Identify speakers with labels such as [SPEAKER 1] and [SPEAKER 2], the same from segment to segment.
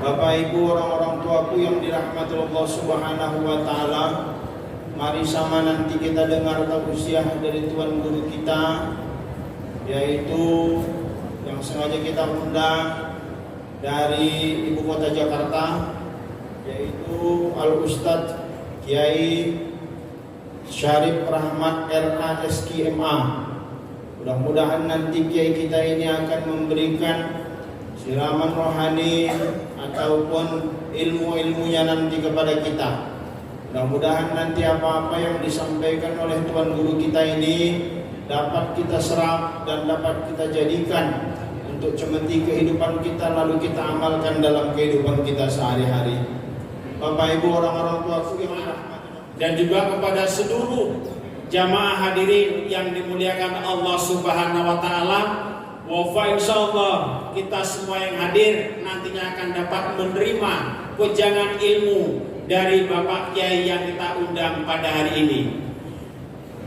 [SPEAKER 1] Bapak Ibu, orang-orang tuaku yang dirahmati Allah Subhanahu wa taala, mari sama nanti kita dengar tausiah dari Tuan Guru kita, yaitu yang sengaja kita undang dari Ibu Kota Jakarta, yaitu Al-Ustadz Kiai Syarif Rahmat RASKMA. Mudah-mudahan nanti Kiai kita ini akan memberikan siraman rohani ataupun ilmu-ilmunya nanti kepada kita. Mudah-mudahan nanti apa-apa yang disampaikan oleh Tuan Guru kita ini dapat kita serap dan dapat kita jadikan untuk cemeti kehidupan kita, lalu kita amalkan dalam kehidupan kita sehari-hari. Bapak Ibu, orang-orang tuaku yang dirahmati,
[SPEAKER 2] dan juga kepada seluruh jamaah hadirin yang dimuliakan Allah Subhanahu wa taala. Wa insyaallah kita semua yang hadir nantinya akan dapat menerima wejangan ilmu dari Bapak Kiai yang kita undang pada hari ini.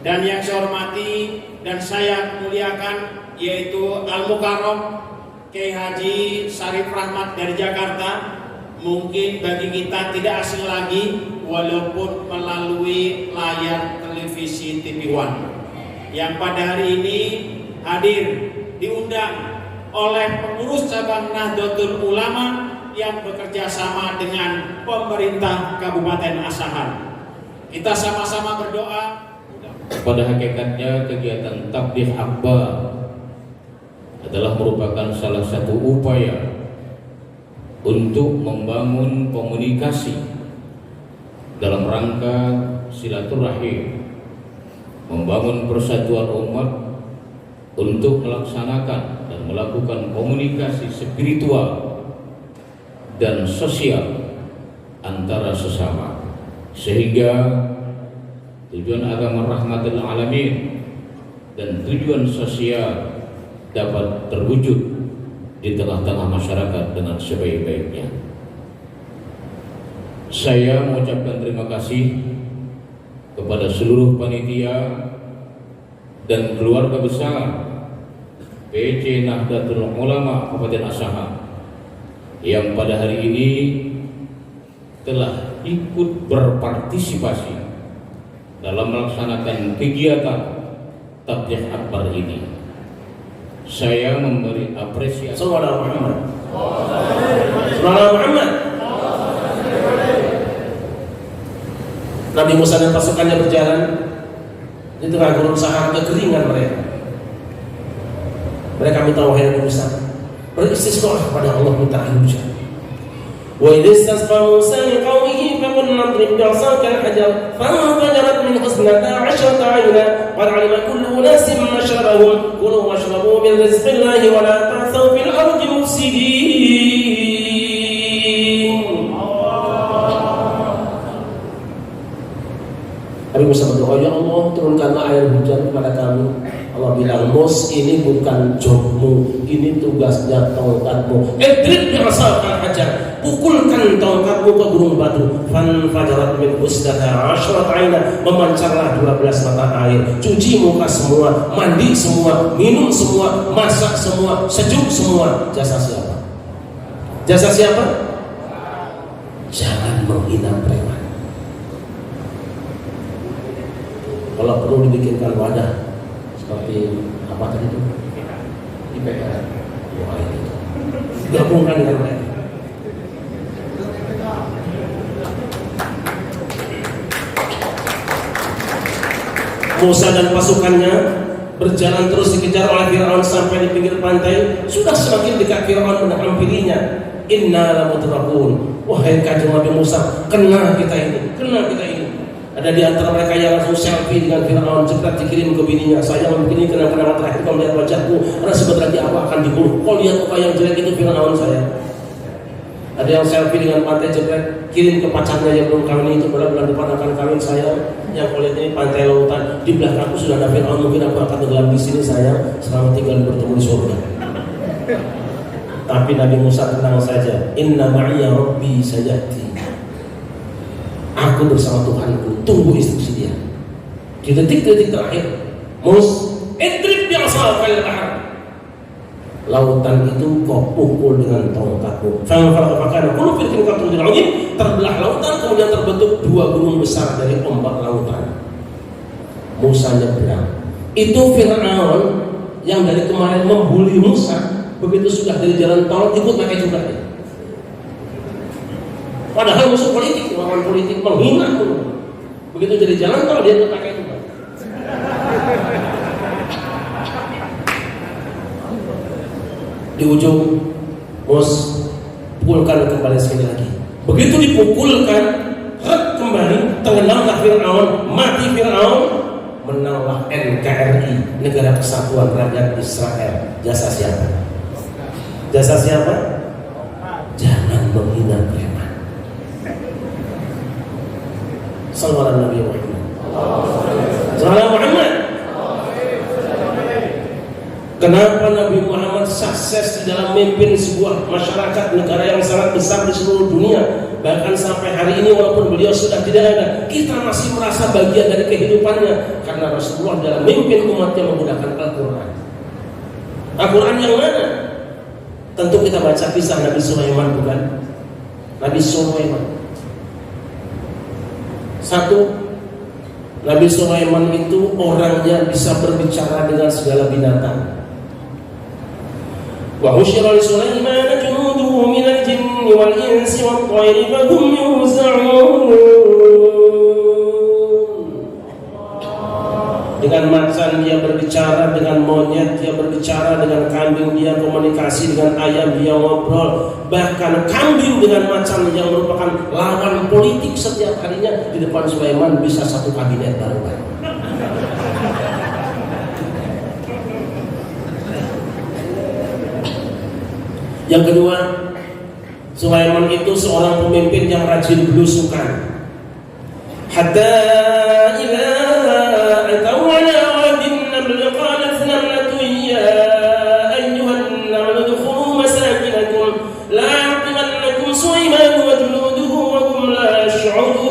[SPEAKER 2] Dan yang saya hormati dan saya muliakan yaitu Al-Mukarram Kiai Haji Syarif Rahmat dari Jakarta. Mungkin bagi kita tidak asing lagi walaupun melalui layar televisi TV One, yang pada hari ini hadir diundang oleh pengurus cabang Nahdlatul Ulama yang bekerja sama dengan pemerintah Kabupaten Asahan. Kita sama-sama berdoa.
[SPEAKER 3] Pada hakikatnya kegiatan tabligh akbar adalah merupakan salah satu upaya untuk membangun komunikasi dalam rangka silaturahim, membangun persatuan umat untuk melaksanakan dan melakukan komunikasi spiritual dan sosial antara sesama, sehingga tujuan agama rahmatul alamin dan tujuan sosial dapat terwujud di tengah-tengah masyarakat dengan sebaik-baiknya. Saya mengucapkan terima kasih kepada seluruh panitia dan keluarga besar PC Nahdlatul Ulama Kabupaten Asahan yang pada hari ini telah ikut berpartisipasi dalam melaksanakan kegiatan tabligh akbar ini. Saya memberi apresiasi.
[SPEAKER 4] Sallallahu alaihi Muhammad. Sallallahu Muhammad. Nabi Musa dan pasukannya berjalan di tengah gurun Sahara, kekeringan mereka. Mereka minta, wahai Nabi Musa, beristisqalah pada Allah, minta air hujan. Wa idh istasqa Musa liqaumihi faqulna idrib bi'asaka al-hajar fanfajarat minhu 12 'ayna qad 'alima kullu unasin mashrabahum kulu washrabu min rizqillahi wa la ta'thaw fil ardi mufsidin. Nabi Musa berdoa, ya Allah, turunkanlah air hujan kepada kami. Allah bilang, Mus, ini bukan jobmu, ini tugasnya tongkatmu. Idrib bi'asaka al-hajar, pukulkan tongkatmu ke gunung batu. Fanfajarat min 12 'ayna, memancarlah 12 mata air. Cuci muka semua, mandi semua, minum semua, masak semua, sejuk semua. Jasa siapa? Jasa siapa? Jangan menghina preman. Kalau perlu dibikinkan wadah seperti apa tadi itu? IPR. Wah, itu gabungkan dengan mereka. Musa dan pasukannya berjalan terus dikejar oleh Fir'aun sampai di pinggir pantai. Sudah semakin dekat Fir'aun menghampirinya. Inna lamudrakun. Wahai kanjeng Nabi Musa, kena kita ini, kena kita ini. Ada di antara mereka yang langsung selfie dengan Fir'aun, cepat dikirim ke bininya. Sayang, begini kenang-kenangan terakhir kau melihat wajahku, karena sebentar lagi aku akan dibunuh. Kau lihat muka yang jelek itu Fir'aun saya. Ada yang selfie dengan pantai jepret, kirim ke pacarnya yang belum kawin itu, pada bulan depan akan kawin saya. Yang kau lihat ini pantai lautan, di belakangku sudah ada Fir'aun, mungkin aku akan tenggelam di sini saya, selama tinggal bertemu di surga. Tapi Nabi Musa tenang saja. Inna ma'iya rabbi sayahdi. Aku bersama Tuhanku, tunggu instruksi dia. Di detik-detik terakhir, Mus, idrib bi'asakal bahr. lautan itu kau pukul dengan tongkatmu. Terbelah lautan, kemudian terbentuk 2 gunung besar dari ombak lautan. Musa nyebrang. Itu Fir'aun yang dari kemarin membuli Musa, begitu sudah dari jalan tol ikut pakai juga. Padahal musuh politik, lawan politik, menghina pun. Begitu jadi jalan tol dia ikut pakai juga. Di ujung Mus pukulkan kembali sekali lagi. Begitu dipukulkan, kembali tenggelamlah Fir'aun, mati Fir'aun, menanglah NKRI, Negara Kesatuan Rakyat Israel. Jasa siapa? Jasa siapa? Jangan menghina preman. Sallallahu Nabi Muhammad. Sallallahu Muhammad. Kenapa Nabi Muhammad sukses di dalam memimpin sebuah masyarakat negara yang sangat besar di seluruh dunia? Bahkan sampai hari ini walaupun beliau sudah tidak ada, kita masih merasa bagian dari kehidupannya, karena Rasulullah dalam memimpin umatnya menggunakan Al-Quran. Al-Quran yang mana? Tentu kita baca kisah Nabi Sulaiman, bukan? Nabi Sulaiman. Satu, Nabi Sulaiman itu orangnya bisa berbicara dengan segala binatang. Wa husyira li Sulaiman junuduhu minal jinni wal insi wat tayri fahum yuz'un. Dengan macan dia berbicara, dengan monyet dia berbicara, dengan kambing dia komunikasi, dengan ayam dia ngobrol. Bahkan kambing dengan macan yang merupakan lawan politik setiap harinya di depan Sulaiman bisa satu kabinet baru. Yang kedua, Sulaiman itu seorang pemimpin yang rajin belusukan. Hatta idza ataw ala wadin naml qalat namlatu ya ayyuhan naml udkhulu masakinakum la yahtimannakum Sulaiman wa junuduhu wa hum la yash'urun.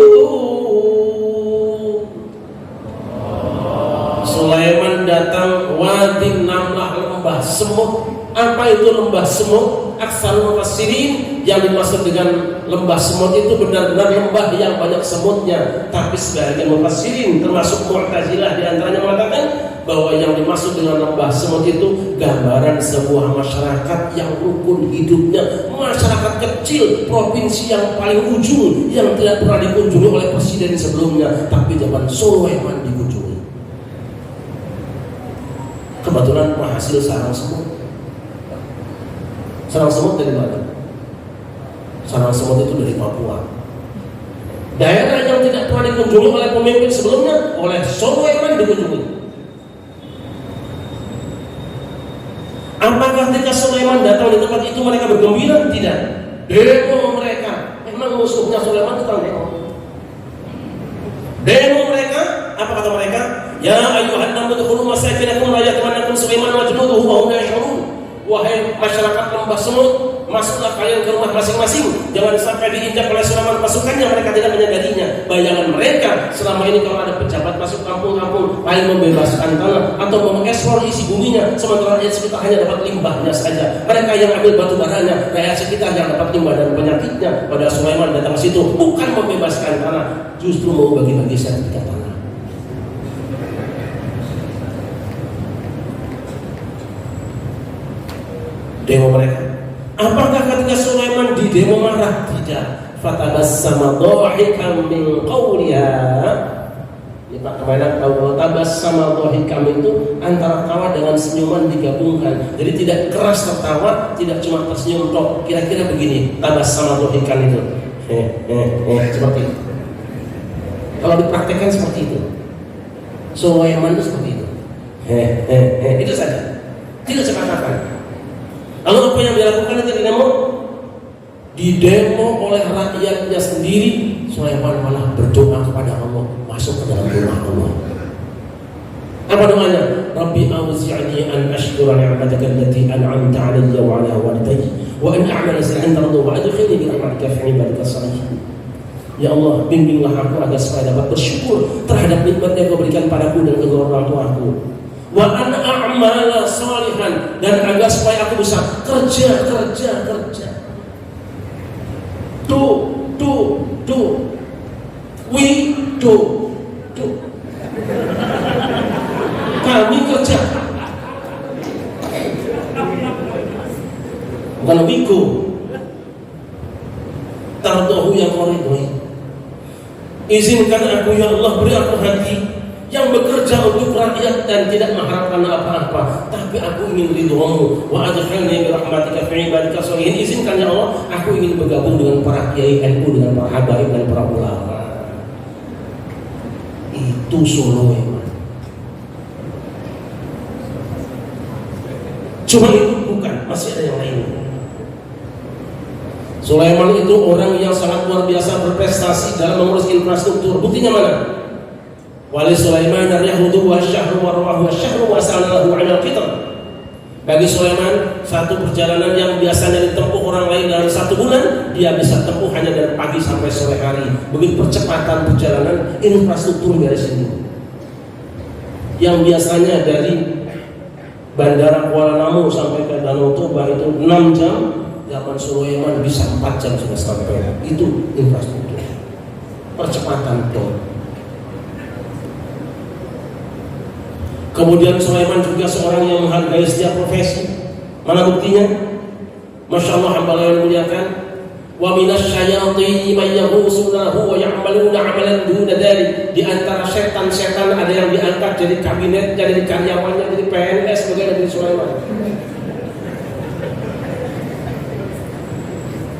[SPEAKER 4] Sulaiman datang wadin namlah, lembah semut. Apa itu lembah semut? Aksarul mufassirin yang dimaksud dengan lembah semut itu benar-benar lembah yang banyak semutnya. Tapi sebagian mufassirin termasuk Mu'tazilah di antaranya mengatakan bahwa yang dimaksud dengan lembah semut itu gambaran sebuah masyarakat yang rukun hidupnya, masyarakat kecil, provinsi yang paling ujung yang tidak pernah dikunjungi oleh presiden sebelumnya, tapi zaman Sulaiman dikunjungi. Kebetulan penghasil sarang semut. Sarang semut dari mana? Sarang semut itu dari Papua. Daerah yang tidak pernah dikunjungi oleh pemimpin sebelumnya, oleh Sulaiman dikunjungi. Apakah ketika Sulaiman datang di tempat itu mereka bergembira? Tidak. Demo mereka. Memang musuhnya Sulaiman itu demo. Demo mereka, apa kata mereka? Ya ayyuhan namu udkhulu masakinakum la yahtimannakum Sulaiman wa junuduhu wa hum la yash'urun. Wahai masyarakat lembah semut, masuklah kalian ke rumah masing-masing. Jangan sampai diinjak oleh Sulaiman pasukannya, mereka tidak menyadarinya. Bayangan mereka selama ini kalau ada pejabat masuk kampung-kampung paling membebaskan tanah atau mengeksplor isi buminya, sementara rakyat sekitar hanya dapat limbahnya saja. Mereka yang ambil batu baranya, rakyat sekitar yang dapat limbah dan penyakitnya. Pada Sulaiman datang ke situ bukan membebaskan tanah, justru mau bagi-bagi sertifikat tanah. Demo mereka. Apakah ketika Sulaiman di demo marah? Tidak. Fatabassama dhahikan min qawliha. Ya Pak, kemana kalau tabassama dhahikan itu antara tawa dengan senyuman digabungkan. Jadi tidak keras tertawa, tidak cuma tersenyum tok. Kira-kira begini, tabassama dhahikan itu. Seperti itu. Kalau dipraktekkan seperti itu. Sulaiman itu seperti itu. Itu saja. Tidak sekatakan. Lalu apa yang dilakukan itu di demo? Didemo oleh rakyatnya sendiri. Sulaiman malah berdoa kepada Allah, masuk ke dalam rumah Allah. Apa doanya? Rabbi auzi'ni an ashkura ni'mataka allati an'amta 'alayya wa 'ala walidayya wa an a'mala salihan tardahu wa adkhilni bi rahmatika fi 'ibadika shalihin. Ya Allah, bimbinglah aku agar supaya dapat bersyukur terhadap nikmat yang Kau berikan padaku dan kedua orang tuaku. wa an a'mala shalihan, dan agar supaya aku bisa kerja. We do. Kami kerja. Bukan wiku. Tardohu yang koridoi. Izinkan aku ya Allah, beri aku hati yang bekerja untuk rakyat dan tidak mengharapkan apa-apa, tapi aku ingin ridhomu. Wa adkhilni bi rahmatika fi ibadika sholihin. Izinkan ya Allah, aku ingin bergabung dengan para kiai NU, dengan para habaib dan para ulama. Itu Sulaiman. Cuma itu bukan, masih ada yang lain. Sulaiman itu orang yang sangat luar biasa berprestasi dalam mengurus infrastruktur. Buktinya mana? Wali Sulaiman ar-yahudu wa syahru wa rawahu wa syahru wa sa'alahu 'ala al-qitar. Bagi Sulaiman, satu perjalanan yang biasanya ditempuh orang lain dalam 1 bulan, dia bisa tempuh hanya dari pagi sampai sore hari. Begitu percepatan perjalanan infrastruktur dari sini. Yang biasanya dari Bandara Kuala Namu sampai ke Danau Toba itu 6 jam, zaman Sulaiman bisa 4 jam sudah sampai. Itu infrastruktur, percepatan tol. Kemudian Sulaiman juga seorang yang menghargai setiap profesi. Mana buktinya? Masya Allah, hamba yang muliakan. Wa minasyayatin man yaghusunahu wa ya'maluna 'amalan duna dzalik. Di antara setan-setan ada yang diangkat jadi kabinet, jadi karyawannya, jadi PNS sebagai Nabi Sulaiman.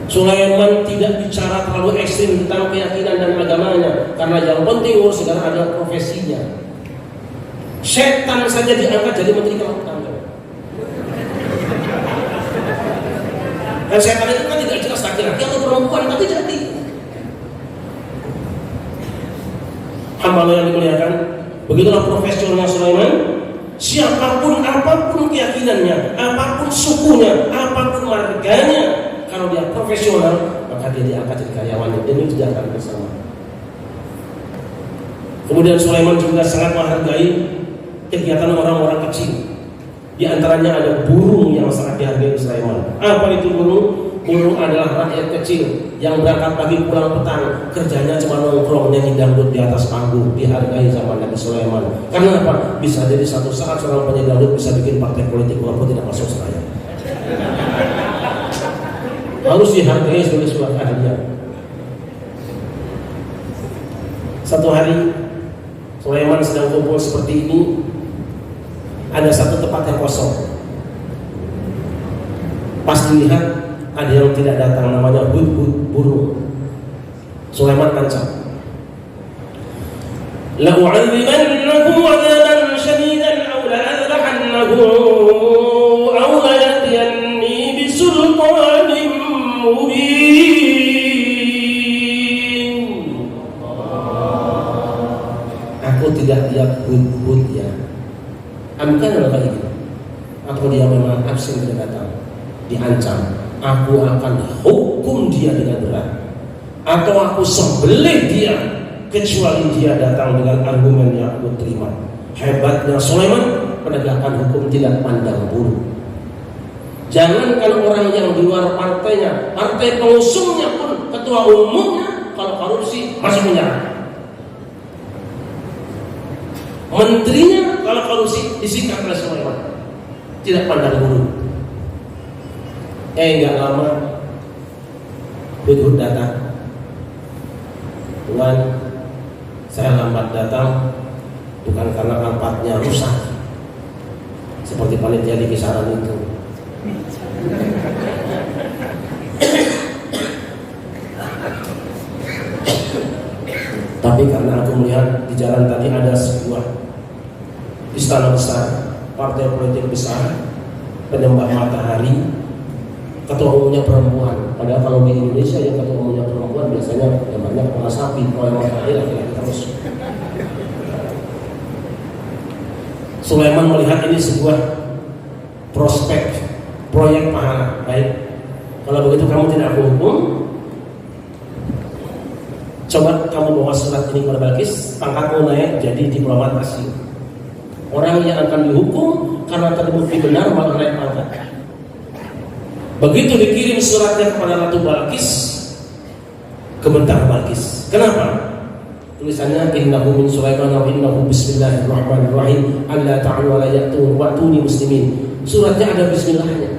[SPEAKER 4] Sulaiman tidak bicara terlalu ekstrim tentang keyakinan dan agamanya, karena yang penting sekarang adalah profesinya. Setan saja diangkat jadi menteri kelautan. Dan setan itu kan tidak jelas laki-laki atau perempuan, tapi jadi. Hamba yang dimuliakan, begitulah profesional Sulaiman. Siapapun, apapun keyakinannya, apapun sukunya, apapun marganya, kalau dia profesional, maka dia diangkat jadi karyawannya, dan itu tidak akan bersama. Kemudian Sulaiman juga sangat menghargai kegiatan orang-orang kecil. Di antaranya ada burung yang sangat dihargai Sulaiman. Apa itu burung? Burung adalah rakyat kecil yang berangkat pagi pulang petang, kerjanya cuma nongkrong nyanyi dangdut di atas panggung. Dihargai zaman Nabi Sulaiman. Karena apa? Bisa jadi satu saat seorang penyanyi dangdut bisa bikin partai politik walaupun tidak masuk Senayan. Harus dihargai sebagai sebuah keahlian. Satu hari Sulaiman sedang kumpul seperti ini. Ada satu tempat yang kosong. Pas dilihat ada yang tidak datang, namanya hudhud, burung. Sulaiman ancam, la u'adzibannahu 'adzaban syadidan aw la adbahannahu aw la yatiyanni bi sultanin mubin. Aku tidak lihat hudhud ya. Bukan ada kali gitu. Atau dia memang absen tidak datang, diancam, aku akan hukum dia dengan berat, atau aku sembelih dia kecuali dia datang dengan argumen yang aku terima. Hebatnya Sulaiman, penegakan hukum tidak pandang bulu. Jangan kalau orang yang di luar partainya, partai pengusungnya pun, ketua umumnya, kalau korupsi masih menyerah. Menterinya kalau korupsi disikat oleh Sulaiman, tidak pandang bulu. Enggak lama hudhud datang. Tuhan, saya lambat datang bukan karena rampatnya rusak seperti panitia di kisaran itu. Tapi karena aku melihat di jalan tadi ada sebuah istana besar, partai politik besar, penyembah matahari, ketua umumnya perempuan. Padahal kalau di Indonesia yang ketua umumnya perempuan biasanya banyak kepala sapi, kalau yang matahari laki-laki terus. Sulaiman melihat ini sebuah prospek proyek pahala. Baik, kalau begitu kamu tidak aku hukum. Coba kamu bawa surat ini kepada Balkis, pangkatmu naik jadi diplomat asing. Orang yang akan dihukum karena terbukti benar malah naik pangkat. Begitu dikirim suratnya kepada Ratu Balkis, gemetar Balkis. Kenapa? Tulisannya innahu min Sulaiman wa innahu bismillahirrahmanirrahim alla ta'alu wa la ya'tun wa tuni muslimin. Suratnya ada bismillahnya.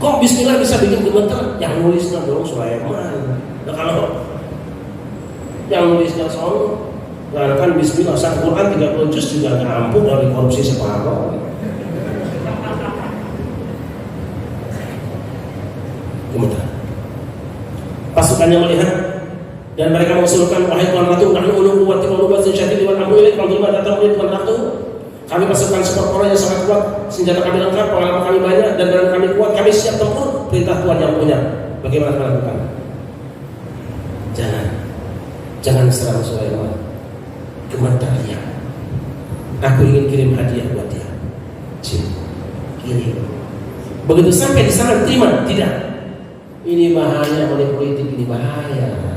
[SPEAKER 4] Kok bismillah bisa bikin gemetar? Yang nulisnya dong Sulaiman. Nah kalau yang nulisnya soal kan bismillah, satu Quran 30 juz juga nggak ampuh dari korupsi separuh. Gemetar. Pasukannya melihat dan mereka mengusulkan, wahai Tuan Ratu, nahnu ulu quwwati wa lubasin syadid wal amru ilaik qadul ma datang Tuan Ratu. Kami pasukan super orang yang sangat kuat, senjata kami lengkap, pengalaman kami banyak, dan dalam kami kuat, kami siap tempur perintah Tuhan yang punya. Bagaimana kita lakukan? Jangan serang Sulaiman. Gemetar dia. Aku ingin kirim hadiah buat dia. Kirim. Begitu sampai di sana terima? Tidak. Ini bahaya oleh politik, ini bahaya.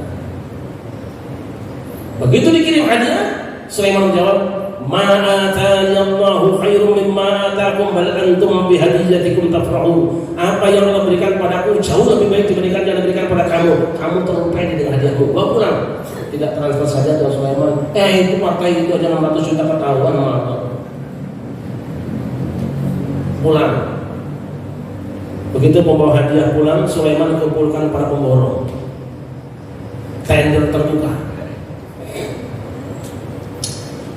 [SPEAKER 4] Begitu dikirim hadiah, Sulaiman menjawab, "Ma atani Allahu khairum mimma atakum bal antum bi hadiyatikum tafrahun." Apa yang Allah berikan padaku jauh lebih baik dibandingkan yang diberikan pada kamu. Kamu terlalu pede dengan hadiahmu. Bawa pulang. Tidak transfer saja Tuan Sulaiman. Itu partai itu aja 600 juta ketahuan malah. Pulang. Begitu membawa hadiah pulang, Sulaiman kumpulkan para pemborong. Tender terbuka.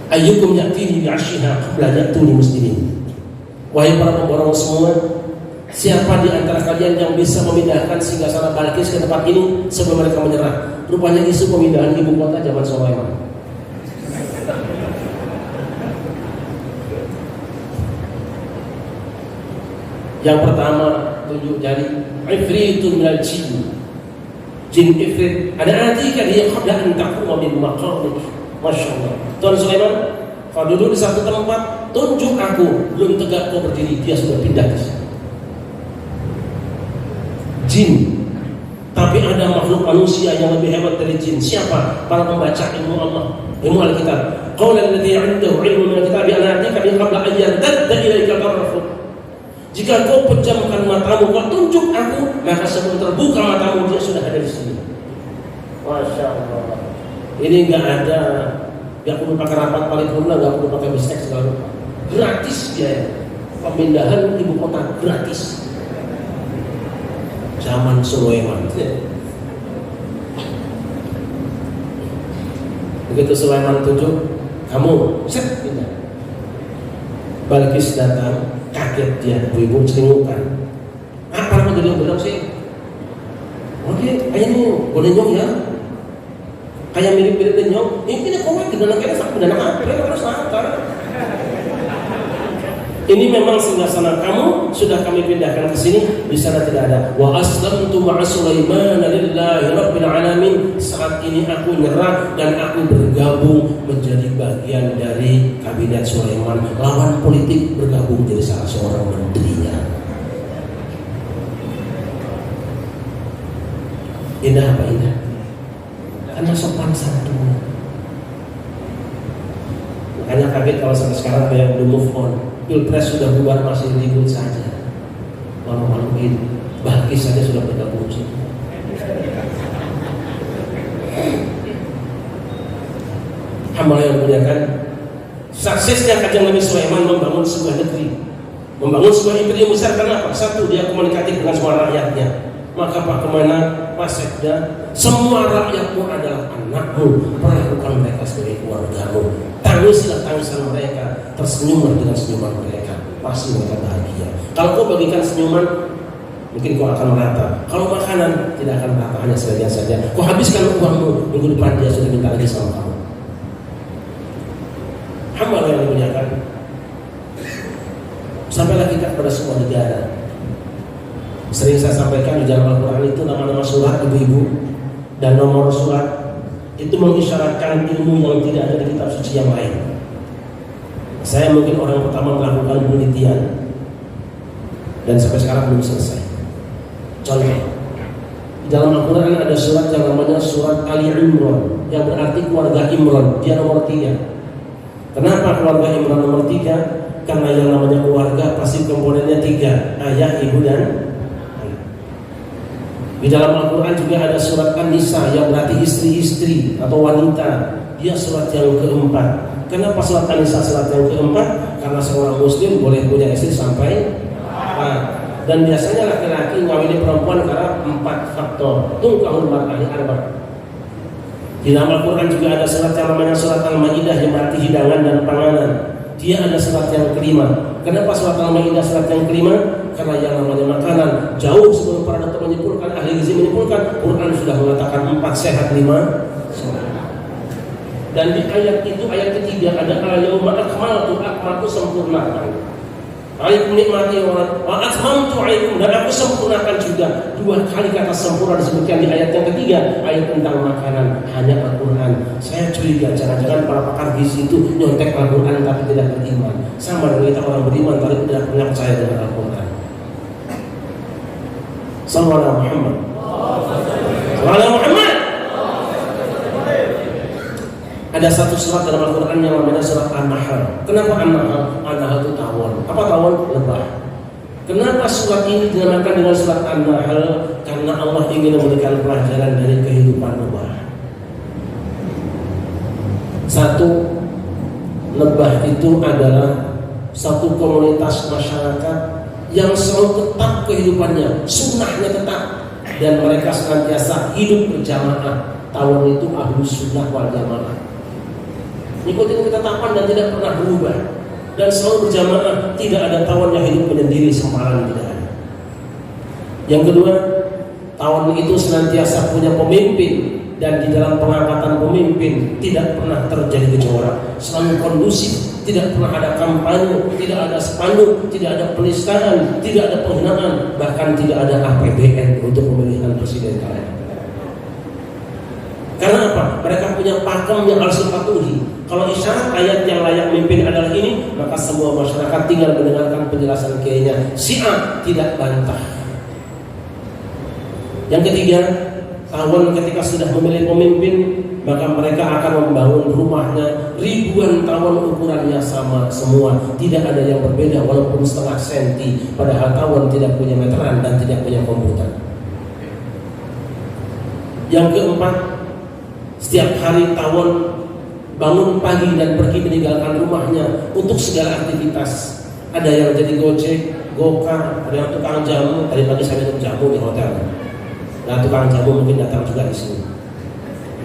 [SPEAKER 4] Ayyukum ya'tini bi'ashiha qabla ya'tuni muslimin. Wahai para pemborong semua, siapa di antara kalian yang bisa memindahkan singgasana Balkis ke tempat ini sebelum mereka menyerah? Rupanya isu pemindahan ibu kota zaman Sulaiman. Yang pertama tunjuk jari, ifritun minal jin. Jin ifrit, ada atika dia qabla an taquma min maqamik. Masya Allah. Tuan Sulaiman, kalau duduk di satu tempat, tunjuk aku. Belum tegak kau berdiri, dia sudah pindah ke sini. Jin. Tapi ada makhluk manusia yang lebih hebat dari jin. Siapa? Para pembaca ilmu Allah, ilmu Alkitab. Qawlan ladzi 'indahu 'ilmun min al-kitab an atika bi qabla an yartadda ilaika tarfuk. Jika kau pejamkan matamu, kau tunjuk aku, maka sebelum terbuka matamu dia sudah ada di sini. Masya Allah. Ini nggak ada, nggak perlu pakai rapat paripurna, nggak perlu pakai bistek segala rupa. Gratis dia, pemindahan ibu kota gratis. Zaman Sulaiman. Begitu Sulaiman tunjuk, kamu set pindah. Balkis datang, kaget dia, ibu celingukan. Apa yang dia bilang sih? Oke, ayahmu boleh nyong ya? Kayak mirip-mirip denyong, ini kok tidak nak kena tidak nak apa, harus nakar. Ini memang singgasana kamu sudah kami pindahkan ke sini, di sana tidak ada. Wa aslamtu ma'a Sulaiman lillahi rabbil alamin. Saat ini aku nyerah dan aku bergabung menjadi bagian dari kabinet Sulaiman. Lawan politik bergabung jadi salah seorang menterinya. Indah apa indah? Karena sopan santun. Makanya kaget kalau sampai sekarang ada yang belum move on. Pilpres sudah bubar masih ribut saja. Malu-maluin. Balkis saja sudah bergabung. Hamba yang muliakan, suksesnya Kanjeng Nabi Sulaiman membangun sebuah negeri, membangun sebuah imperium besar. Kenapa? Satu, dia komunikatif dengan semua rakyatnya. Maka Pak Kemana, Pak Sekda, semua rakyatmu adalah anakmu. Perlakukan mereka sebagai keluargamu. Tangisilah tangisan mereka, tersenyumlah dengan senyuman mereka. Pasti mereka bahagia. Kalau kau bagikan senyuman, mungkin kau akan merata. Kalau makanan, tidak akan merata, hanya sebagian saja. Kau habiskan uangmu, minggu depan dia sudah minta lagi sama kamu. Hamba yang dimuliakan, sampailah kita kepada semua negara. Sering saya sampaikan di dalam Al-Quran itu nama-nama surat ibu-ibu dan nomor surat itu mengisyaratkan ilmu yang tidak ada di kitab suci yang lain. Saya mungkin orang pertama melakukan penelitian dan sampai sekarang belum selesai. Contoh, di dalam Al-Quran ada surat yang namanya surat Ali Imran, yang berarti keluarga Imran, dia nomor 3. Kenapa keluarga Imran nomor 3? Karena yang namanya keluarga pasti komponennya 3, ayah, ibu, dan anak. Di dalam Al-Quran juga ada surat An-Nisa yang berarti istri-istri atau wanita. Dia surat yang keempat. Kenapa surat An-Nisa surat yang keempat? Karena seorang muslim boleh punya istri sampai 4. Dan biasanya laki-laki ngawini perempuan karena 4 faktor. Tungkahul mar'ah arba'. Di dalam Al-Quran juga ada surat yang namanya surat Al-Maidah yang berarti hidangan dan panganan. Dia ada surat yang kelima. Kenapa surat Al-Maidah surat yang kelima? Karena yang namanya makanan jauh sebelum para dokter menyimpulkan, ahli gizi menyimpulkan, Quran sudah mengatakan 4 sehat, 5 sehat. Dan di ayat itu, ayat ketiga ada al-yauma akmaltu sempurnakan. Alaikum nikmati wa atmamtu alaikum, dan aku sempurnakan juga. 2 kali kata sempurna disebutkan di ayat yang ketiga, ayat tentang makanan, hanya Al-Quran. Saya curiga jangan-jangan para pakar gizi itu nyontek Al-Quran tapi tidak beriman. Sama dengan kita orang beriman tapi tidak pernah percaya dengan Al-Quran. Sallallahu Muhammad. Sallallahu Muhammad. Ada satu surat dalam Al-Quran yang namanya surat An-Nahl. Kenapa An-Nahl? An-Nahl itu tawon. Apa tawon? Lebah. Kenapa surat ini dinamakan dengan surat An-Nahl? Karena Allah ingin memberikan pelajaran dari kehidupan lebah. Satu, lebah itu adalah satu komunitas masyarakat yang selalu tetap kehidupannya, sunnahnya tetap, dan mereka senantiasa hidup berjamaah. Tawon itu ahlus sunnah wal jamaah. Ikutin ketetapan dan tidak pernah berubah, dan selalu berjamaah, tidak ada tawon yang hidup menyendiri semalam, tidak ada. Yang kedua, tawon itu senantiasa punya pemimpin, dan di dalam pengangkatan pemimpin tidak pernah terjadi gejolak, selalu kondusif, tidak pernah ada kampanye, tidak ada spanduk, tidak ada penistaan, tidak ada penghinaan, bahkan tidak ada APBN untuk pemilihan presiden kalian. Karena apa? Mereka punya pakem yang harus dipatuhi. Kalau isyarat ayat yang layak memimpin adalah ini, maka semua masyarakat tinggal mendengarkan penjelasan kiainya. Syiah tidak bantah. Yang ketiga, tawon ketika sudah memilih pemimpin, maka mereka akan membangun rumahnya. Ribuan tawon ukurannya sama semua, tidak ada yang berbeda walaupun setengah senti. Padahal tawon tidak punya meteran dan tidak punya komputer. Yang keempat, setiap hari tawon bangun pagi dan pergi meninggalkan rumahnya untuk segala aktivitas. Ada yang jadi gojek, gokar, ada yang tukang jamu. Tadi pagi saya minum jamu di hotel. Nah, tukang jamu mungkin datang juga di sini.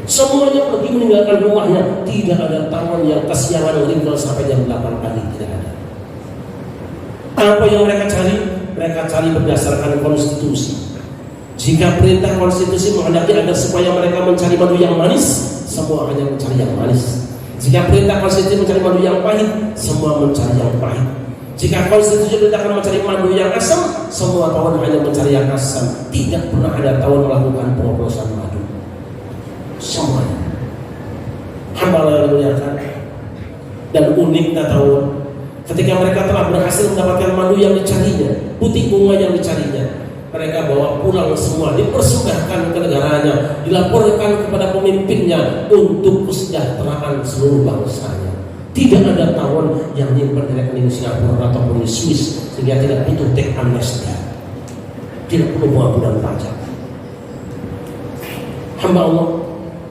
[SPEAKER 4] Semuanya pergi meninggalkan rumahnya. Tidak ada tawon yang kesiangan tinggal sampai jam 8 pagi, tidak ada. Apa yang mereka cari? Mereka cari berdasarkan konstitusi. Jika perintah konstitusi menghendaki agar supaya mereka mencari madu yang manis, semua hanya mencari yang manis. Jika perintah konstitusi mencari madu yang pahit, semua mencari yang pahit. Jika konstitusi perintahkan mencari madu yang asam, semua tawon hanya mencari yang asam. Tidak pernah ada tawon melakukan pengoplosan madu. Semuanya. Hamba Allah yang dimuliakan. Dan uniknya tawon, ketika mereka telah berhasil mendapatkan madu yang dicarinya, putih bunga yang dicarinya, mereka bawa pulang semua, dipersembahkan ke negaranya, dilaporkan kepada pemimpinnya untuk kesejahteraan seluruh bangsanya. Tidak ada tawon yang nyimpan di rekening Singapura ataupun di Swiss sehingga tidak butuh teks amnesti, tidak perlu pengampunan pajak. Hamba Allah,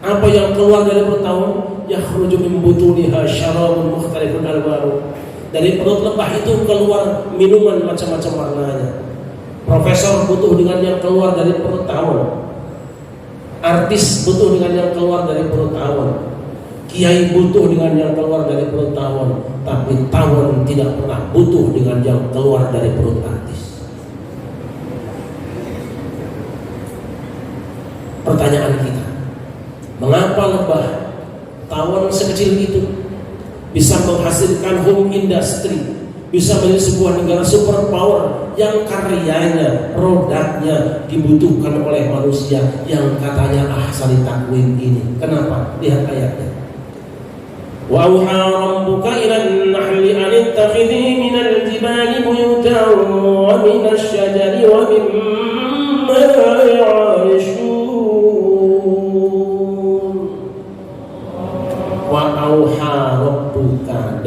[SPEAKER 4] apa yang keluar dari perut tawon? Yakhruju min butuniha syarabun mukhtalifun alwanu. Dari perut lebah itu keluar minuman macam-macam warnanya. Profesor butuh dengan yang keluar dari perut tawon. Artis butuh dengan yang keluar dari perut tawon. Kiai butuh dengan yang keluar dari perut tawon. Tapi tawon tidak pernah butuh dengan yang keluar dari perut artis. Pertanyaan kita, mengapa lebah tawon sekecil itu bisa menghasilkan home industry, bisa menjadi sebuah negara superpower yang karyanya, produknya dibutuhkan oleh manusia yang katanya ahsani takwim ini? Kenapa? Lihat ayatnya. Wa auha rabbuka ilan nahli an ittakhidhi minal jibali buyutan wa minasy syajari wa mimma ya'rishun. Wa auha rabbuka,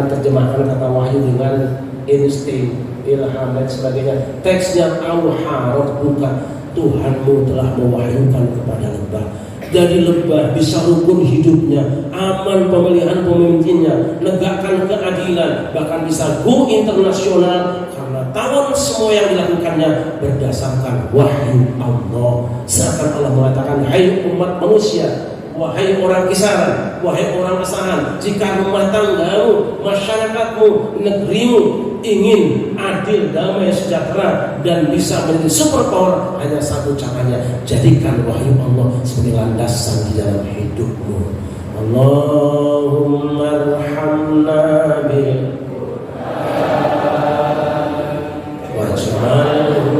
[SPEAKER 4] Kita terjemahkan kata wahyu dengan insting, ilham dan sebagainya. Teksnya auha rabbuka, Tuhanmu telah mewahyukan kepada lebah. Jadi lebah bisa rukun hidupnya, aman pemilihan pemimpinnya, negakkan keadilan, bahkan bisa go internasional karena tahu semua yang dilakukannya berdasarkan wahyu Allah. Seakan Allah mengatakan, hai umat manusia, wahai orang kisaran, wahai orang asahan, jika rumah tanggamu, masyarakatmu, negerimu ingin adil, damai, sejahtera dan bisa menjadi superpower, hanya satu caranya, jadikan wahyu Allah sebagai landasan di dalam hidupmu. Allahumma arhamna bil Qur'an waj'alhu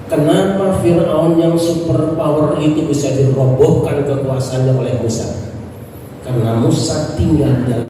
[SPEAKER 4] Kenapa Fir'aun yang super power itu bisa dirobohkan kekuasaannya oleh Musa? Karena Musa tinggal dalam